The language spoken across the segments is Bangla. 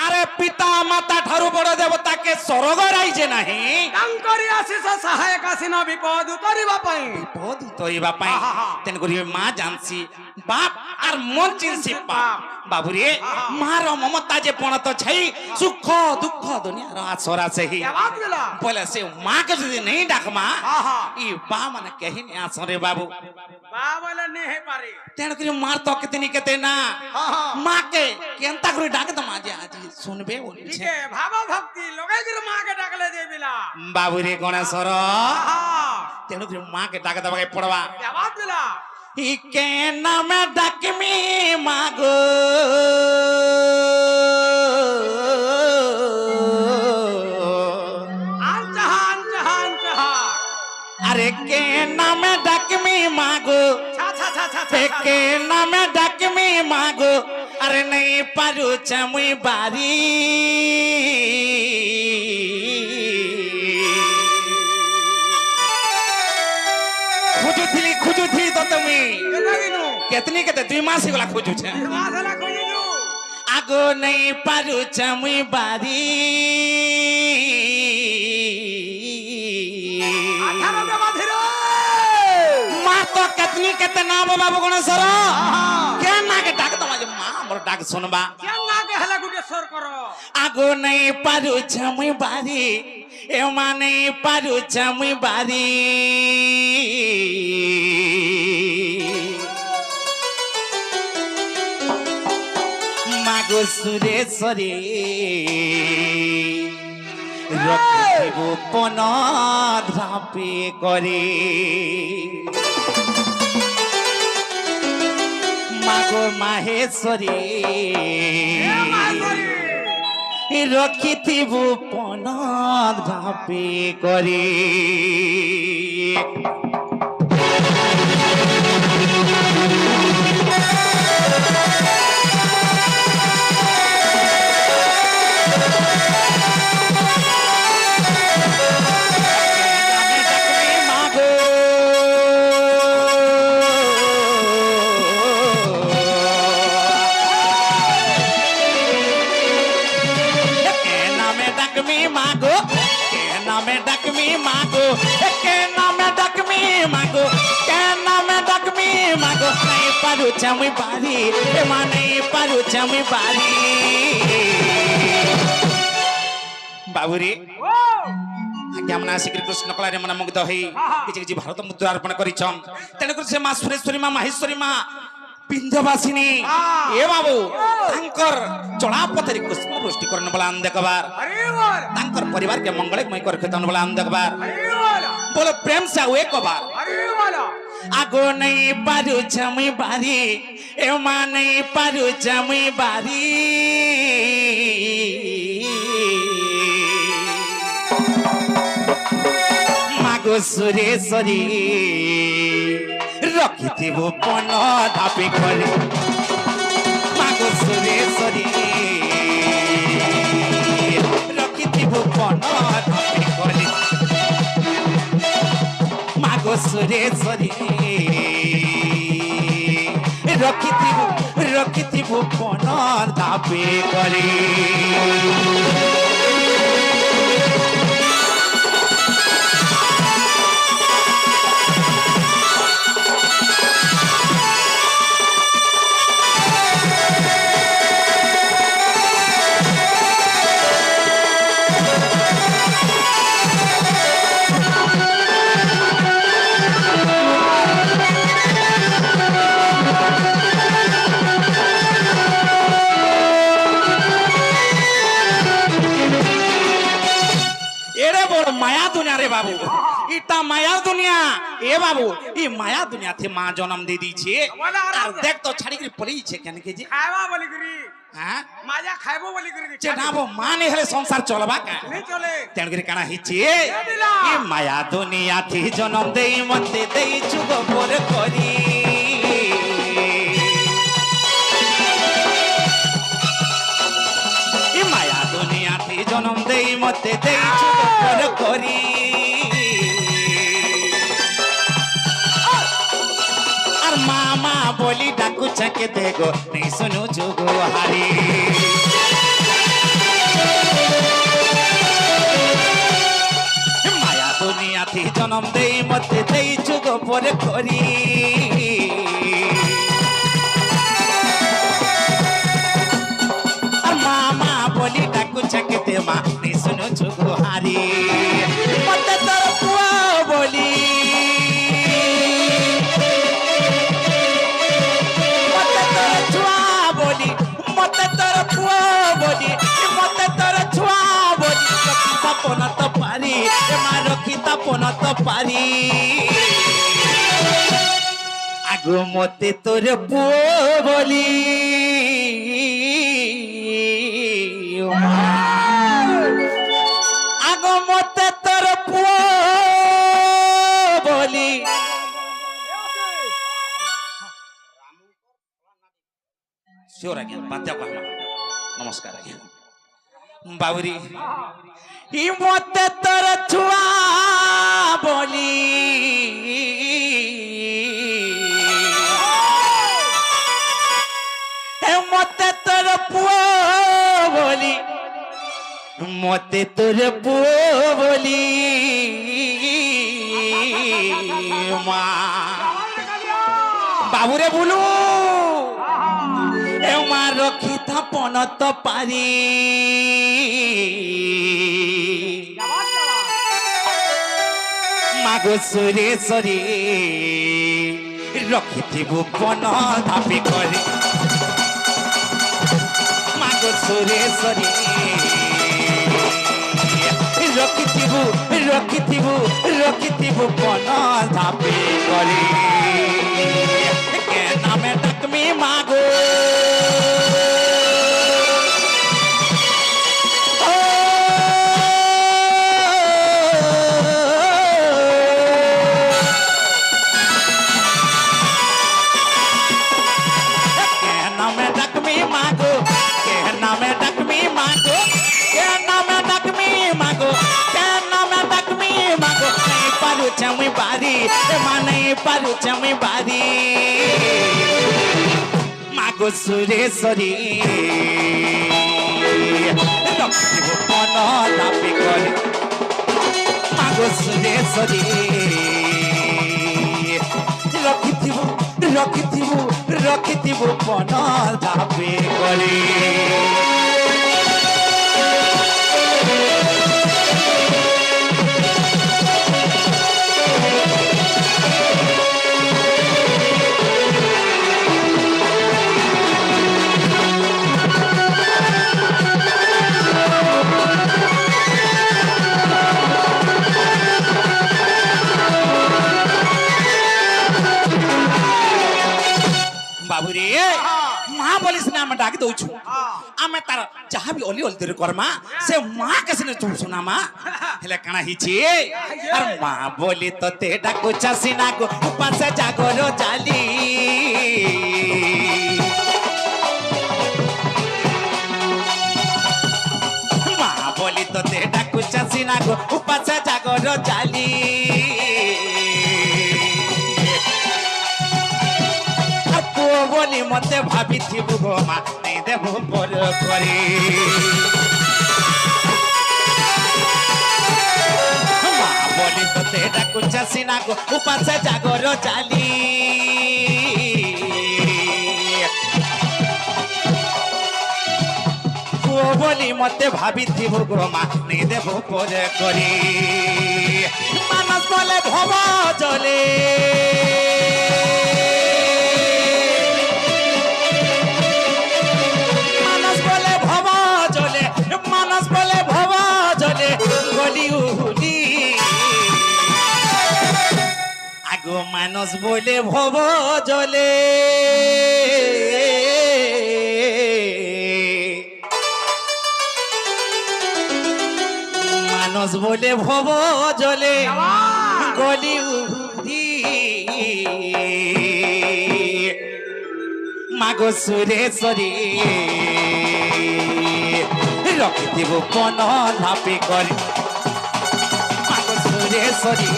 আরে পিতা মাতা ঠারু বড় দেবতাকে স্বর্গ রাইছে নাহি তাঙ্করি আশিষ সহায়ক আসিন বিপদ উতরিবা পাই বিপদ উতরিবা পাই তেন করি মা জানছি বাপ আর মন চিনছি বাপ বাবুরে মার মমতা যে পণত ছাই সুখ দুঃখ দুনিয়ার আসর আছে হি বলে সে মাকে যদি नहीं ডাকমা ই বা মানে কহি নি আসরে বাবু বা বলে নেহে পারে তেন করি মার তো কেতনি কেতে না মাকে কেনতা করে ডাকে তো মাঝে আজ শুনবে বলছে ঠিক আছে ভাব ভক্তি লগাই করে মাকে ডাকলে দেবিলা বাবুরে গণেশ্বর তেন করি মাকে ডাকে দবাকে পড়বা আওয়াজ দিলা ইকে নামে ডাকমি মাগো আরে কে নামে ডাকমি মাগো কে নামে ডাকমি মাগো আরে নেই পারু চামুই বাড়ি খুঁজুথিলি তো তুমি কেতনি কেতে 2 মাস গলা খুঁজুছে আগো নেই পারু চামুই বাড়ি মা তো কেতনি কেতে না বাবু গণেশ্বর কেন নাকে ডাক তোমার মা আমার ডাক শুনবা কেন নাকে হেলা গুটে সর করো আগো নেই পারু চামুই বাড়ি এ মানে পারু চামুই বাড়ি মাগো সুরেশ্বরী রখিব পন ধাপে করে মাগো মাহেশ্বরী রখিব পন ধাপে করে পারু চামুই বাড়ি মানে পারু চামুই বাড়ি বাবুরে কেমন শ্রীকৃষ্ণ কলারে মনে মুগ্ধ হই কিছু কিছু ভারত মুদ্রা অর্পণ করিছম তেণুকরি সে মা সুরেশ্বরী মা মাহেশ্বরী মা বিন্ধ্যবাসিনী এ বাবু তাঙ্কর চড়াপথের কুষ্ম বৃষ্টি করন বলান দেখবার তাঙ্কর পরিবার কে মঙ্গলময় করে খেতন বলান দেখবার बोलो प्रेम से हुए को बार आगो नहीं पारू जमी बारी एमा नहीं पारू जमी बारी मागो सुरेश्वरी रखिथिब पन धापे करे मागो सुरेश्वरी रखिथिब पन धापे करे मागो सुरेश्वरी रखिथिबु पन धापे करे माया दुनिया रे बाबू इटा माया दुनिया ए बाबू ई माया दुनिया थे मां जन्म दे दी छे और देख तो छाड़ी के पड़ी छे केन के जी खावा बोली करी हां माया खाइबो बोली करी जे ना वो माने हले संसार चलबा का नहीं चले तेन के काना हिचे ई माया दुनिया थी जन्म देई मते देई जुग पर करी ई माया दुनिया थी जन्म देई मते देई जुग पर करी और मामा बोली डाकू छके देखो नहीं सुनो जुगो हारी পরে করি আর মামা বলি ডাকুছে কেতে মা নে শুনুছু গুহারি মতে তোর পুয়া বলি মতে তোর ছুয়া বলি মতে তোর পুয়া বলি মতে তোর ছুয়া বলি রক্ষি তাপন তো পারি মা রক্ষি তাপন তো পারি আগো মতে তোর পুয়া বলি আগো মতে তোর পুয়া বলি শিওর আজ্ঞা বাদ দেওয়া কহনা নমস্কার আজ্ঞা বাবুরি ই মতে তোর ছুয়া বলি এ মতে তোর পুয়া বলি মতে তোর পুয়া বলি মা বাবুরে বলু এ মা রক্ষি থাপন তো পারি মাগো সুরেশ্বরী রক্ষিথিবু পন ধাপি করে মাগো সুরেশ্বরী রক্ষিথিবু রক্ষিথিবু রক্ষিথিবু পন ধাপি করে কে নামে ডাকমি মাগো चमी बारी माने पारु चमी बारी मागो सुरेश्वरी रखिबो पन दापी करे मागो सुरेश्वरी रखिथिबो रखिथिबो रखिथिबो पन दापी करे बाबूरे माँ बोलिस ना मैं डाक दऊछु आमे तार जहाँ भी ओली ओली तेरे कर्मा से माँ कैसे ने चुप सुना माँ हेले कना हिची और माँ बोली तो ते डाको चसीना को ऊपर से जागरो जाली माँ बोली तो ते डाको चसीना को ऊपर से जागरो जाली बोली मते भाभी थी गो माँ नहीं देबो पर करे माँ बोली तो ते डाकू चसीना को ऊपर से जागरो जाली वो बोली मते भाभी थी गो माँ नहीं देबो पर करे मानस बोले भवा जले আগো মানস বলে ভব জলে মানস বলে ভব জলে গলি উঠি মাগো সুরেশ্বরী রখিথিবু পন ধাপি করে মাগো সুরেশ্বরী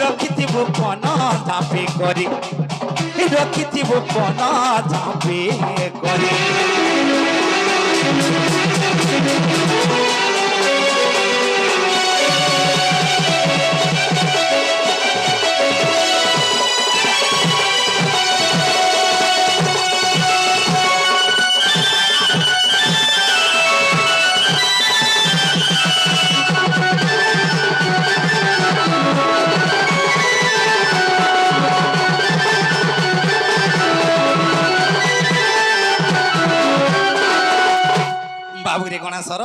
রখিথিবু পন ধাপি করে রখিথিবু পন ধাপি করে ମାସର